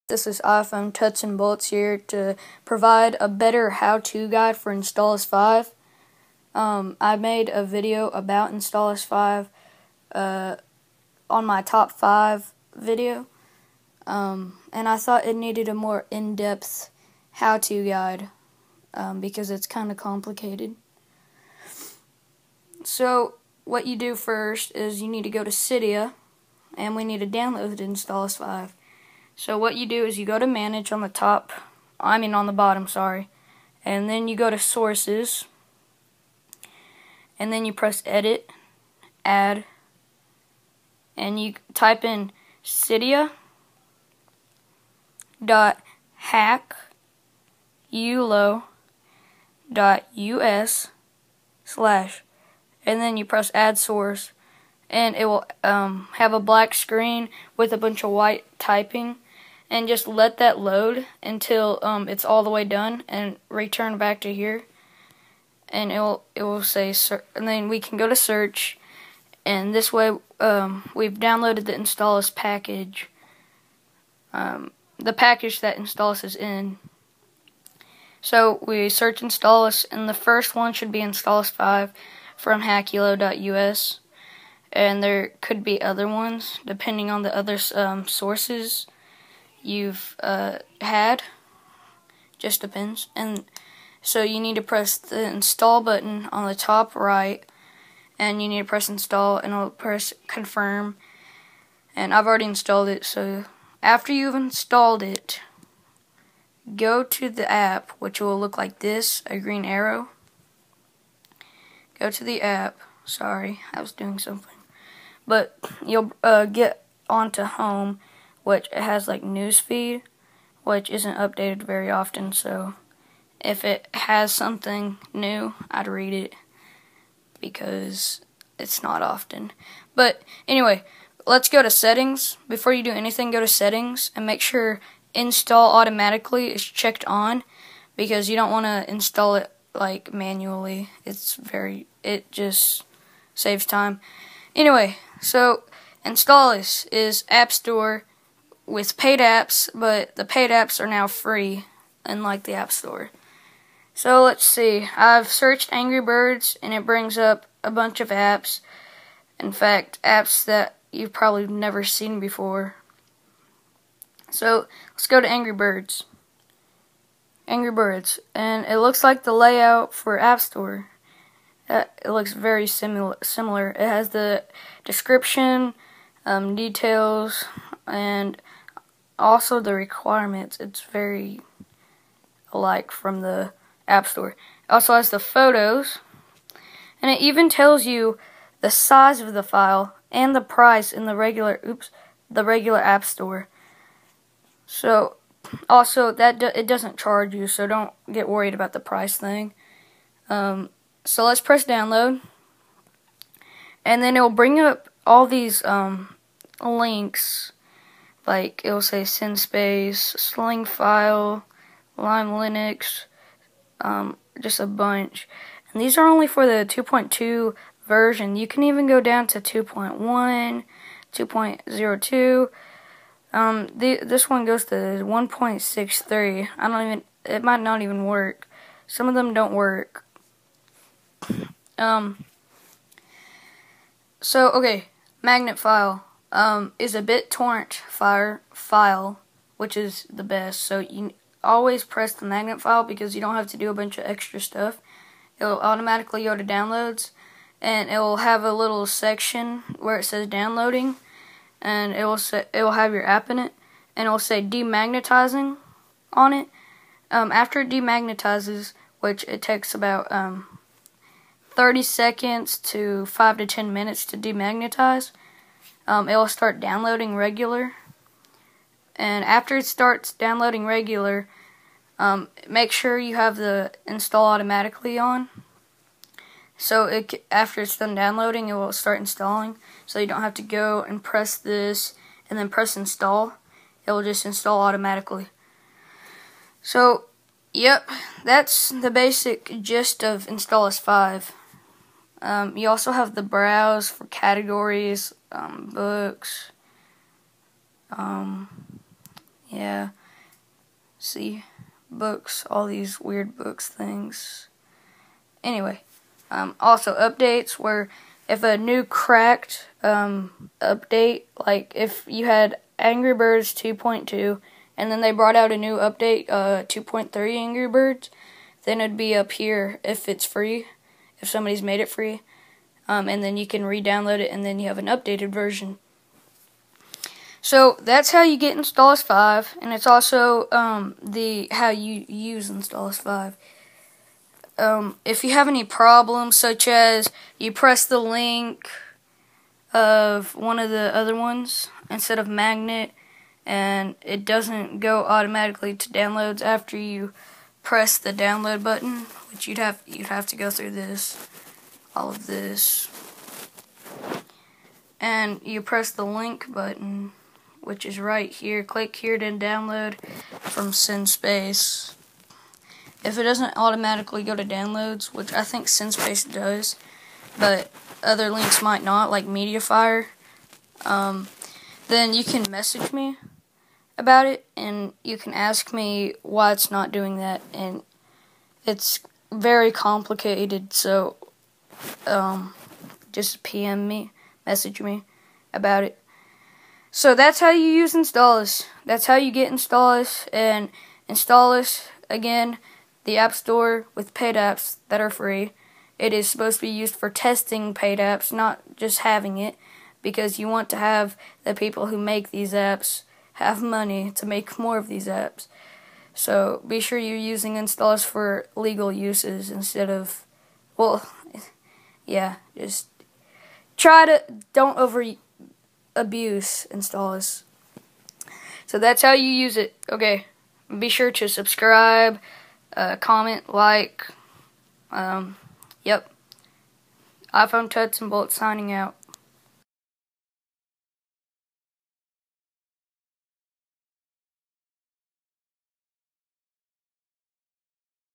This is iPhone Tuts and Bolts here to provide a better how-to guide for Installous 5. I made a video about Installous 5 on my top 5 video, and I thought it needed a more in-depth how-to guide because it's kind of complicated. So what you do first is you need to go to Cydia, and we need to download the Installous 5. So what you do is you go to Manage on the bottom, and then you go to Sources, and then you press Edit, Add, and you type in cydia.hack.ulo.us/ and then you press Add Source, and it will have a black screen with a bunch of white typing, and just let that load until it's all the way done, and return back to here, and it will say and then we can go to search, and this way we've downloaded the Installous package, the package that Installous is in. So we search Installous, and the first one should be Installous 5 from hackulo.us, and there could be other ones depending on the other sources you've had. Just depends. And so you need to press the install button on the top right, and you need to press install, and it'll press confirm, and I've already installed it. So after you've installed it, go to the app, which will look like this, a green arrow. Go to the app. Sorry, I was doing something. But you'll get onto home, which it has like newsfeed, which isn't updated very often. So if it has something new, I'd read it because it's not often. But anyway, let's go to settings. Before you do anything, go to settings and make sure install automatically is checked on, because you don't want to install it like manually. It just saves time. Anyway, so Installous is App Store with paid apps, but the paid apps are now free, unlike the App Store. So let's see. I've searched Angry Birds, and it brings up a bunch of apps. In fact, apps that you've probably never seen before. So let's go to Angry Birds. Angry Birds, and it looks like the layout for App Store. It looks very similar. It has the description, details, and also the requirements. It's very alike from the App Store. It also has the photos, and it even tells you the size of the file and the price in the regular App Store. So also it doesn't charge you, so don't get worried about the price thing. So let's press download, and then it will bring up all these links. Like, it will say SendSpace, Sling File, Lime Linux, just a bunch. And these are only for the 2.2 version. You can even go down to 2.1, 2.02. This one goes to 1.63. It might not even work. Some of them don't work. So, okay, magnet file is a BitTorrent file, which is the best. So you always press the magnet file, because you don't have to do a bunch of extra stuff. It will automatically go to downloads, and it will have a little section where it says downloading, and it will have your app in it, and it will say demagnetizing on it. After it demagnetizes, which it takes about 30 seconds to 5 to 10 minutes to demagnetize, it will start downloading regular. And after it starts downloading regular, make sure you have the install automatically on. So after it's done downloading, it will start installing. So you don't have to go and press this and then press install. It will just install automatically. So, yep, that's the basic gist of Installous 5. You also have the browse for categories, books, Yeah. See, books, all these weird books things. Anyway, also updates where if a new cracked update, like if you had Angry Birds 2.2 and then they brought out a new update, 2.3 Angry Birds, then it'd be up here if it's free, if somebody's made it free, and then you can re-download it and then you have an updated version. So that's how you get Installous 5, and it's also how you use Installous 5. If you have any problems, such as you press the link of one of the other ones instead of magnet, and it doesn't go automatically to downloads after you press the download button, which you'd have to go through all of this, and you press the link button, which is right here. Click here to download from SendSpace. If it doesn't automatically go to downloads, which I think SendSpace does, but other links might not, like Mediafire, then you can message me about it, and you can ask me why it's not doing that, and it's very complicated, so just PM me, message me about it. So that's how you use Installous. That's how you get Installous. And Installous, again, the App Store with paid apps that are free. It is supposed to be used for testing paid apps, not just having it, because you want to have the people who make these apps have money to make more of these apps. So be sure you're using Installous for legal uses instead of, well, yeah, just don't abuse Installous. So that's how you use it. Okay, be sure to subscribe, comment, like. Yep. iPhone Tuts and Bolt signing out.